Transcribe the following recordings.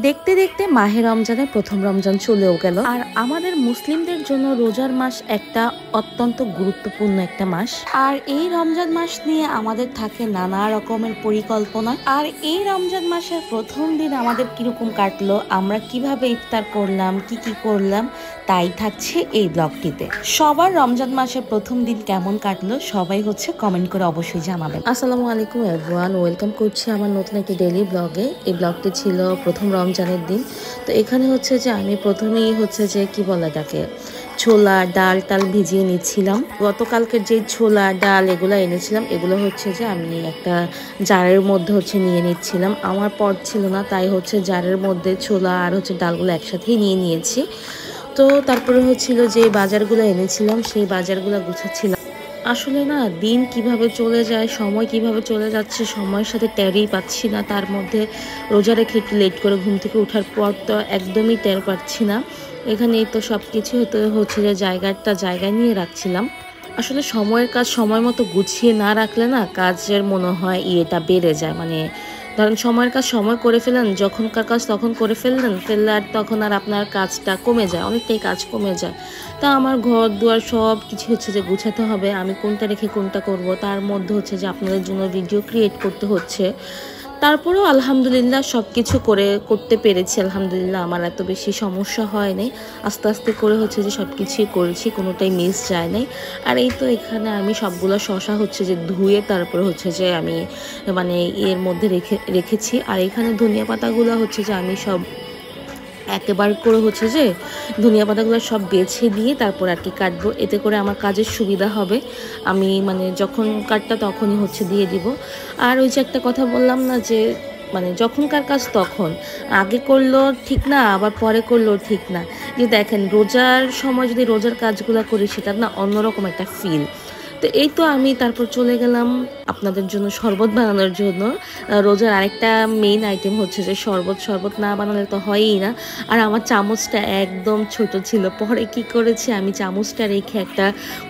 দেখতে দেখতে মাহে রমজানের প্রথম রমজান চলেও গেল। আর আমাদের মুসলিমদের জন্য রোজার মাস একটা অত্যন্ত গুরুত্বপূর্ণ একটা মাস। আর এই রমজান মাস নিয়ে আমাদের থাকে নানা রকমের পরিকল্পনা। আর এই রমজান মাসের প্রথম দিন আমাদের কিরকম কাটলো, আমরা কিভাবে ইফতার করলাম, কি কি করলাম, তাই থাকছে এই ব্লগটিতে। সবার রমজান মাসের প্রথম দিন কেমন কাটলো সবাই কমেন্ট করে অবশ্যই জানাবেন। আসসালামু আলাইকুম এভরিওয়ান, ওয়েলকাম করছি আমার নতুন একটি ডেইলি ব্লগে। এই ব্লগটি ছিল প্রথম রমজানের দিন। তো এখানে আমি প্রথমেই কি বলে এটাকে, ছোলা ডাল টাল ভিজিয়ে নিচ্ছিলাম। গতকালকের যে ছোলা ডাল এগুলো এনেছিলাম, এগুলো আমি একটা জারের মধ্যে নিয়ে নিচ্ছিলাম। আমার পট ছিল না, তাই জারের মধ্যে ছোলা আর ডালগুলো একসাথেই নিয়ে নিয়েছি। তো তারপরে যে বাজারগুলো এনেছিলাম সেই বাজারগুলো গুছাচ্ছিলাম। আসলে না, দিন কিভাবে চলে যায়, সময় কিভাবে চলে যাচ্ছে সময়ের সাথে টেরই পাচ্ছি না। তার মধ্যে রোজা রেখে একটু লেট করে ঘুম থেকে ওঠার পর তো একদমই টের পাচ্ছি না। এখানেই তো সব কিছু যে জায়গায় নিয়ে রাখছিলাম। আসলে সময়ের কাজ সময় মতো গুছিয়ে না রাখলে না, কাজের মনে হয় এটা বেড়ে যায়। মানে ধরেন সময়ের কাজ সময় করে ফেলেন, যখনকার কাজ তখন করে ফেললে আর তখন আর আপনার কাজটা কমে যায়, অনেকটাই কাজ কমে যায়। তা আমার ঘর দুয়ার সব কিছু যে গুছাতে হবে, আমি কোনটা রেখে কোনটা করব, তার মধ্যে যে আপনাদের জন্য ভিডিও ক্রিয়েট করতে হচ্ছে। তারপরেও আলহামদুলিল্লাহ সব কিছু করতে পেরেছি। আলহামদুলিল্লাহ আমার এত বেশি সমস্যা হয় নাই। আস্তে আস্তে করে যে সব কিছুই করেছি, কোনোটাই মিস যায় নাই। আর এই তো এখানে আমি সবগুলো শশা যে ধুয়ে তারপরে যে আমি মানে এর মধ্যে রেখেছি। আর এখানে ধনিয়া পাতাগুলো যে আমি সব একেবারে করে যে ধনিয়া পাতাগুলো সব বেছে দিয়ে তারপর আর কি কাটবো, এতে করে আমার কাজের সুবিধা হবে। আমি মানে যখন কাটটা তখনই দিয়ে দিব। আর ওই যে একটা কথা বললাম না যে মানে যখনকার কাজ তখন, আগে করলো ঠিক না আবার পরে করলো ঠিক না। যে দেখেন রোজার সময় যদি রোজার কাজগুলো করি সেটা না অন্যরকম একটা ফিল। তো এই তো আমি তারপর চলে গেলাম আপনাদের জন্য শরবত বানানোর জন্য। রোজার আরেকটা মেইন আইটেম যে শরবত না বানালে তো হয়ই না। আর আমার চামচটা একদম ছোট ছিল, পরে কি করেছি আমি চামচটা রেখে একটা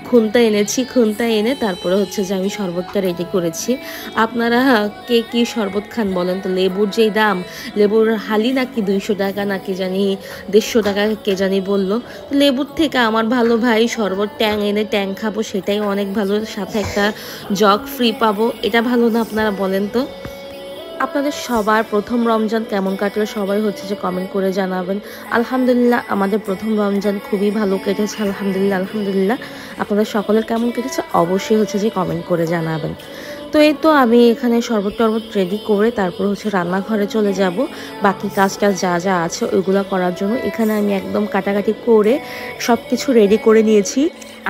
খুন্তা এনেছি, খুন্তা এনে তারপরে যে আমি শরবতটা রেডি করেছি। আপনারা কে কি শরবত খান বলেন তো? লেবুর যেই দাম, লেবুর হালি নাকি 200 টাকা নাকি জানি 150 টাকা কে জানি বললো। লেবুর থেকে আমার ভালো ভাই শরবত ট্যাং এনে ট্যাং খাবো, সেটাই অনেক ভালো, সাথে একটা জগ ফ্রি পাবো। এটা ভালো না আপনারা বলেন তো? আপনাদের সবার প্রথম রমজান কেমন কাটলো সবাই যে কমেন্ট করে জানাবেন। আলহামদুলিল্লাহ আমাদের প্রথম রমজান খুবই ভালো কেটেছে, আলহামদুলিল্লাহ আলহামদুলিল্লাহ। আপনাদের সকলের কেমন কেটেছে অবশ্যই যে কমেন্ট করে জানাবেন। তো এই তো আমি এখানে শরবত টরবত রেডি করে তারপর রান্নাঘরে চলে যাব বাকি কাজটা যা যা আছে ওইগুলো করার জন্য। এখানে আমি একদম কাটাকাটি করে সব কিছু রেডি করে নিয়েছি।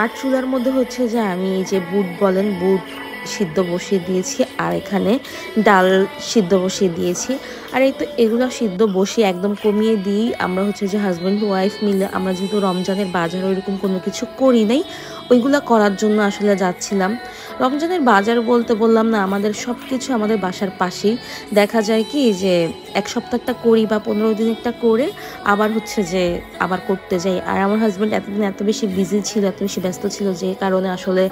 আর চুলার মধ্যে যে আমি এই যে বুট বলেন, বুট সিদ্ধ বসিয়ে দিয়েছি, আর এখানে ডাল সিদ্ধ বসিয়ে দিয়েছি। আর এই তো এগুলো সিদ্ধ বসিয়ে একদম কমিয়ে দিই। আমরা যে হাজব্যান্ড ওয়াইফ মিলে, আমরা যেহেতু রমজানের বাজার ওইরকম কোনো কিছু করি নাই, ওইগুলা করার জন্য আসলে যাচ্ছিলাম। রমজানের বাজার বলতে বললাম না, আমাদের সব কিছু আমাদের বাসার পাশেই। দেখা যায় কি যে এক সপ্তাহটা করি বা 15 দিন একটা করে আবার যে আবার করতে যাই। আর আমার হাজব্যান্ড এতদিন এত বেশি বিজি ছিল, এত বেশি ব্যস্ত ছিল, যে কারণে আসলে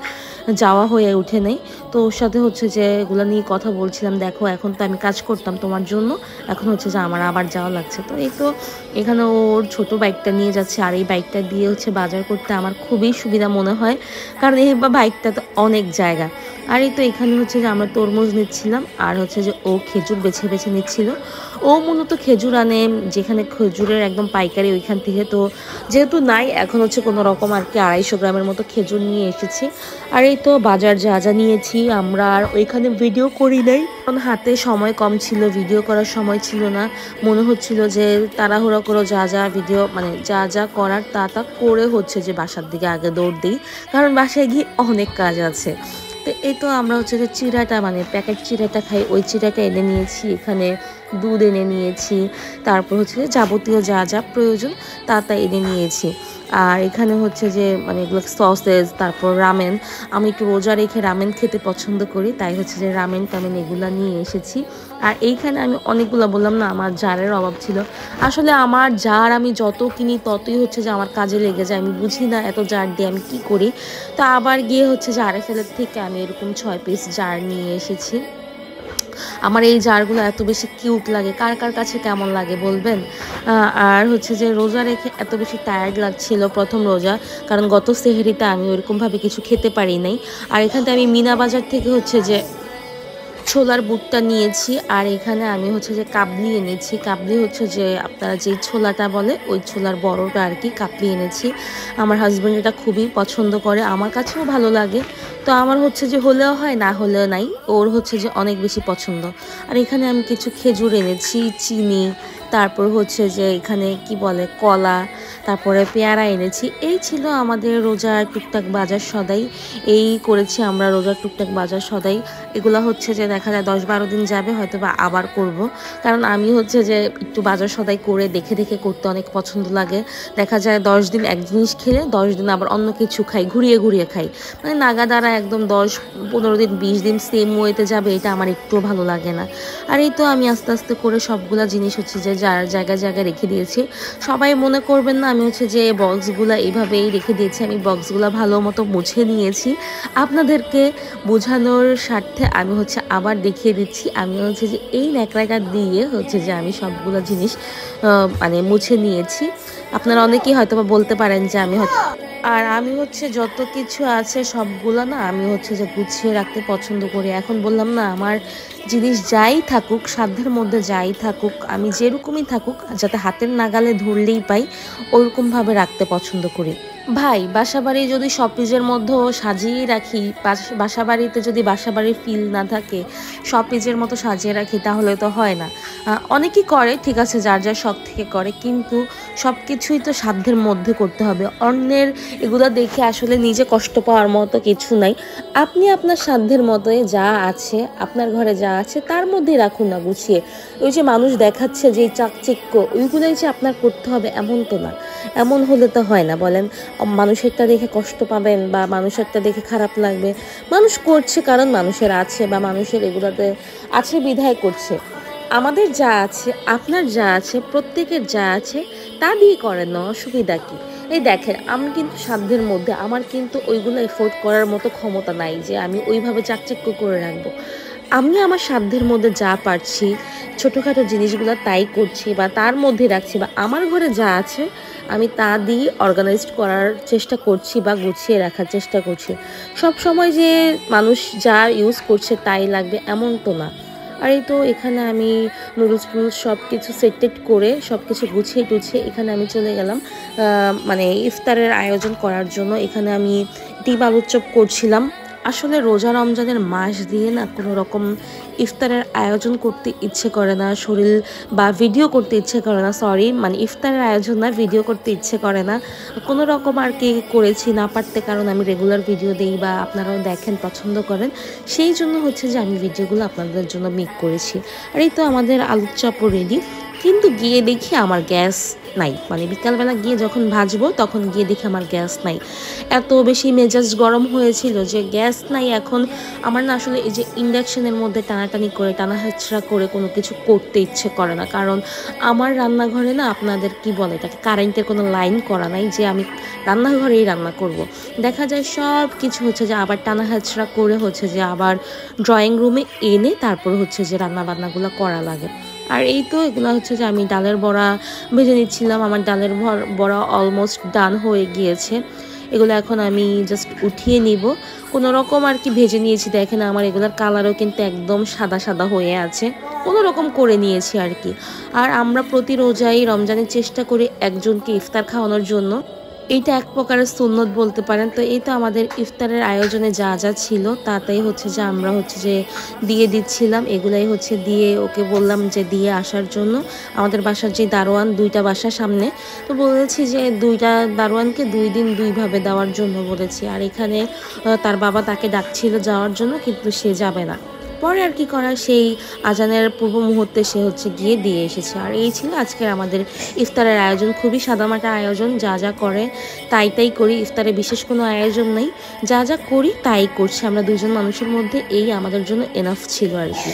যাওয়া হয়ে ওঠে নাই। তো ওর সাথে যে এগুলো নিয়ে কথা বলছিলাম, দেখো এখন তো আমি কাজ করতাম তোমার জন্য, এখন যে আমার আবার যাওয়া লাগছে। তো এই তো এখানে ওর ছোট বাইকটা নিয়ে যাচ্ছে, আর এই বাইকটা দিয়ে বাজার করতে আমার খুবই সুবিধা মনে হয়, কারণ এই বাইকটা তো অনেক জায়গা। আর এই তো এখানে যে আমরা তরমুজ নিচ্ছিলাম, আর যে ও খেজুর বেছে বেছে নিচ্ছিল। ও মূলত খেজুর আনে যেখানে খেজুরের একদম পাইকারি, ওইখান থেকে। তো যেহেতু নাই এখন কোনো রকম আর কি 250 গ্রামের মতো খেজুর নিয়ে এসেছি। আর এই তো বাজার যা যা নিয়েছি, আমরা আর ওইখানে ভিডিও করি নাই, কারণ হাতে সময় কম ছিল, ভিডিও করার সময় ছিল না। মনে হচ্ছিল যে তাড়াহুড়ো করে যা যা ভিডিও মানে যা যা করার তা তা করে যে বাসার দিকে আগে দৌড় দিই, কারণ বাসায় গিয়ে অনেক কাজ আছে। তো এই তো আমরা যে চিড়াটা মানে প্যাকেট চিড়াটা খাই, ওই চিড়াটা এনে নিয়েছি। এখানে দুধ এনে নিয়েছি, তারপর যাবতীয় যা যা প্রয়োজন তা তা এনে নিয়েছি। আর এখানে যে মানে এগুলো সসেজ, তারপর রামেন। আমি একটু রোজা রেখে রামেন খেতে পছন্দ করি, তাই যে রামেন টামেন এগুলো নিয়ে এসেছি। আর এইখানে আমি অনেকগুলো বললাম না, আমার জারের অভাব ছিল। আসলে আমার জার আমি যত কিনি ততই যে আমার কাজে লেগে যায়, আমি বুঝি না এত জার দিয়ে আমি কি করি। তো আবার গিয়ে যে আরএফএল থেকে আমি এরকম 6 পিস জার নিয়ে এসেছি। আমার এই জারগুলো এত বেশি কিউট লাগে, কার কার কাছে কেমন লাগে বলবেন। আর হচ্ছে যে রোজা রেখে এত বেশি টায়ার্ড লাগছিল প্রথম রোজা, কারণ গত সেহরিতে আমি ওইরকমভাবে কিছু খেতে পারি নাই। আর এখানে আমি মিনা বাজার থেকে হচ্ছে যে ছোলার বুটটা নিয়েছি, আর এখানে আমি হচ্ছে যে কাবলি এনেছি। কাবলি হচ্ছে যে আপনারা যে ছোলাটা বলে ওই ছোলার বড়টা আর কি, কাবলি এনেছি। আমার হাজব্যান্ড এটা খুবই পছন্দ করে, আমার কাছেও ভালো লাগে। তো আমার হচ্ছে যে হলেও হয়, না হলেও নাই, ওর হচ্ছে যে অনেক বেশি পছন্দ। আর এখানে আমি কিছু খেজুর এনেছি, চিনি, তারপর হচ্ছে যে এখানে কি বলে কলা, তারপরে পেয়ারা এনেছি। এই ছিল আমাদের রোজার টুকটাক বাজার সদাই। এই করেছি আমরা রোজার টুকটাক বাজার সদাই। এগুলো হচ্ছে যে দেখা যায় 10-12 দিন যাবে, হয়তো বা আবার করব। কারণ আমি হচ্ছে যে একটু বাজার সদাই করে দেখে দেখে করতে অনেক পছন্দ লাগে। দেখা যায় 10 দিন এক জিনিস খেলে 10 দিন আবার অন্য কিছু খাই, ঘুরিয়ে ঘুরিয়ে খাই। মানে নাগা দ্বারা একদম 10-15 দিন 20 দিন সেম ওয়েতে যাবে, এটা আমার একটুও ভালো লাগে না। আর এই তো আমি আস্তে আস্তে করে সবগুলা জিনিস হচ্ছে যে যার জায়গায় জায়গায় রেখে দিয়েছি। সবাই মনে করবেন না আমি হচ্ছে যে বক্সগুলা এইভাবেই রেখে দিয়েছি, আমি বক্সগুলা ভালো মতো মুছে নিয়েছি। আপনাদেরকে বোঝানোর স্বার্থে আমি হচ্ছে আবার দেখিয়ে দিচ্ছি, আমি হচ্ছে যে এই ন্যাকড়াটা দিয়ে হচ্ছে যে আমি সবগুলো জিনিস মানে মুছে নিয়েছি। আপনারা অনেকেই হয়তো বা বলতে পারেন যে আমি হয়তো, আর আমি হচ্ছে যত কিছু আছে সবগুলো না আমি হচ্ছে যে গুছিয়ে রাখতে পছন্দ করি। এখন বললাম না, আমার জিনিস যাই থাকুক, সাধ্যের মধ্যে যাই থাকুক, আমি যেরকমই থাকুক, যাতে হাতের নাগালে ধরলেই পাই ওরকমভাবে রাখতে পছন্দ করি। ভাই বাসাবাড়ি যদি শপিজের মধ্যেও সাজিয়ে রাখি, বাসাবাড়িতে যদি বাসাবাড়ির ফিল না থাকে, শপিজের মতো সাজিয়ে রাখি, তাহলে তো হয় না। অনেকেই করে, ঠিক আছে, যার যার শখ থেকে করে, কিন্তু সব কিছুই তো সাধ্যের মধ্যে করতে হবে। অন্যের এগুলো দেখে আসলে নিজে কষ্ট পাওয়ার মতো কিছু নাই। আপনি আপনার সাধ্যের মতোই যা আছে, আপনার ঘরে যা আছে তার মধ্যেই রাখুন না গুছিয়ে। ওই যে মানুষ দেখাচ্ছে যে চাকচিক্য, ওইগুলোই যে আপনার করতে হবে এমন তো না। এমন হলে তো হয় না বলেন। মানুষেরটা দেখে কষ্ট পাবেন বা মানুষেরটা দেখে খারাপ লাগবে। মানুষ করছে কারণ মানুষের আছে, বা মানুষের এগুলোতে আছে বিধায় করছে। আমাদের যা আছে, আপনার যা আছে, প্রত্যেকের যা আছে তা দিয়ে করেন না, অসুবিধা কি? এই দেখেন, আমি কিন্তু সাধ্যের মধ্যে, আমার কিন্তু ওইগুলো এফোর্ড করার মতো ক্ষমতা নাই যে আমি ওইভাবে চাকচিক্য করে রাখবো। আমি আমার সাধ্যের মধ্যে যা পারছি, ছোটোখাটো জিনিসগুলো তাই করছি বা তার মধ্যে রাখছি, বা আমার ঘরে যা আছে আমি তা দিয়ে অর্গানাইজড করার চেষ্টা করছি বা গুছিয়ে রাখার চেষ্টা করছি। সব সময় যে মানুষ যা ইউজ করছে তাই লাগবে এমন তো না। আর এই তো এখানে আমি নুডলস টুডলস সব কিছু সেটেড করে সব কিছু গুছিয়ে টুছিয়ে এখানে আমি চলে গেলাম মানে ইফতারের আয়োজন করার জন্য। এখানে আমি ডিম আলুর চপ করছিলাম। আসলে রোজা রমজানের মাস দিয়ে না কোনো রকম ইফতারের আয়োজন করতে ইচ্ছে করে না, শরীর বা ভিডিও করতে ইচ্ছে করে না, সরি, মানে ইফতারের আয়োজন না, ভিডিও করতে ইচ্ছে করে না কোনো রকম আর কি। করেছি না পারতে, কারণ আমি রেগুলার ভিডিও দিই বা আপনারাও দেখেন, পছন্দ করেন, সেই জন্য হচ্ছে যে আমি ভিডিওগুলো আপনাদের জন্য মেক করেছি। আর এই তো আমাদের আলুর চপও রেডি, কিন্তু গিয়ে দেখি আমার গ্যাস নাই। মানে বিকালবেলা গিয়ে যখন ভাজবো তখন গিয়ে দেখি আমার গ্যাস নাই। এত বেশি মেজাজ গরম হয়েছিল যে গ্যাস নাই। এখন আমার না আসলে এই যে ইন্ডাকশনের মধ্যে টানাটানি করে, টানা হেঁচড়া করে কোনো কিছু করতে ইচ্ছে করে না, কারণ আমার রান্নাঘরে না আপনাদের কি বলে এটাকে, কারেন্টের কোনো লাইন করা নাই যে আমি রান্নাঘরেই রান্না করব। দেখা যায় সব কিছু হচ্ছে যে আবার টানা হেঁচড়া করে হচ্ছে যে আবার ড্রয়িং রুমে এনে তারপর হচ্ছে যে রান্না বান্নাগুলো করা লাগে। আর এই তো এগুলো হচ্ছে যে আমি ডালের বড়া ভেজে নিচ্ছিলাম। আমার ডালের বড়া অলমোস্ট ডান হয়ে গিয়েছে। এগুলো এখন আমি জাস্ট উঠিয়ে নিব, কোনো রকম আর কি ভেজে নিয়েছি। দেখেন আমার এগুলোর কালারও কিন্তু একদম সাদা সাদা হয়ে আছে, কোনো রকম করে নিয়েছি আর কি। আর আমরা প্রতি রোজাই রমজানের চেষ্টা করি একজনকে ইফতার খাওয়ানোর জন্য, এইটা এক প্রকারের সুন্নত বলতে পারেন। তো এই তো আমাদের ইফতারের আয়োজনে যা যা ছিল তাতেই হচ্ছে যে আমরা হচ্ছে যে দিয়ে দিচ্ছিলাম। এগুলাই হচ্ছে দিয়ে ওকে বললাম যে দিয়ে আসার জন্য। আমাদের বাসার যে দারোয়ান, 2টা বাসার সামনে, তো বলেছি যে 2টা দারোয়ানকে 2 দিন 2ভাবে দেওয়ার জন্য বলেছি। আর এখানে তার বাবা তাকে ডাকছিল যাওয়ার জন্য, কিন্তু সে যাবে না। পরে আর কি করা, সেই আজানের পূর্ব মুহূর্তে সে হচ্ছে গিয়ে দিয়ে এসেছে। আর এই ছিল আজকের আমাদের ইফতারের আয়োজন, খুবই সাদামাটা আয়োজন। যা যা করে তাই তাই করি, ইফতারে বিশেষ কোনো আয়োজন নেই, যা যা করি তাই করছি আমরা 2জন মানুষের মধ্যে, এই আমাদের জন্য এনাফ ছিল আর কি।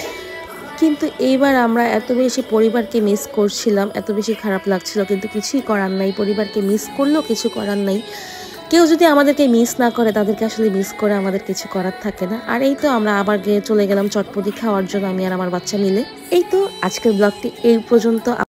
কিন্তু এইবার আমরা এত বেশি পরিবারকে মিস করছিলাম, এত বেশি খারাপ লাগছিল, কিন্তু কিছুই করার নাই, পরিবারকে মিস করলেও কিছু করার নাই। কেউ যদি আমাদেরকে মিস না করে তাদেরকে আসলে মিস করে আমাদের কিছু করার থাকে না। আর এই তো আমরা আবার গিয়ে চলে গেলাম চটপটি খাওয়ার জন্য, আমি আর আমার বাচ্চা মিলে। এই তো আজকের ব্লগটি এই পর্যন্ত।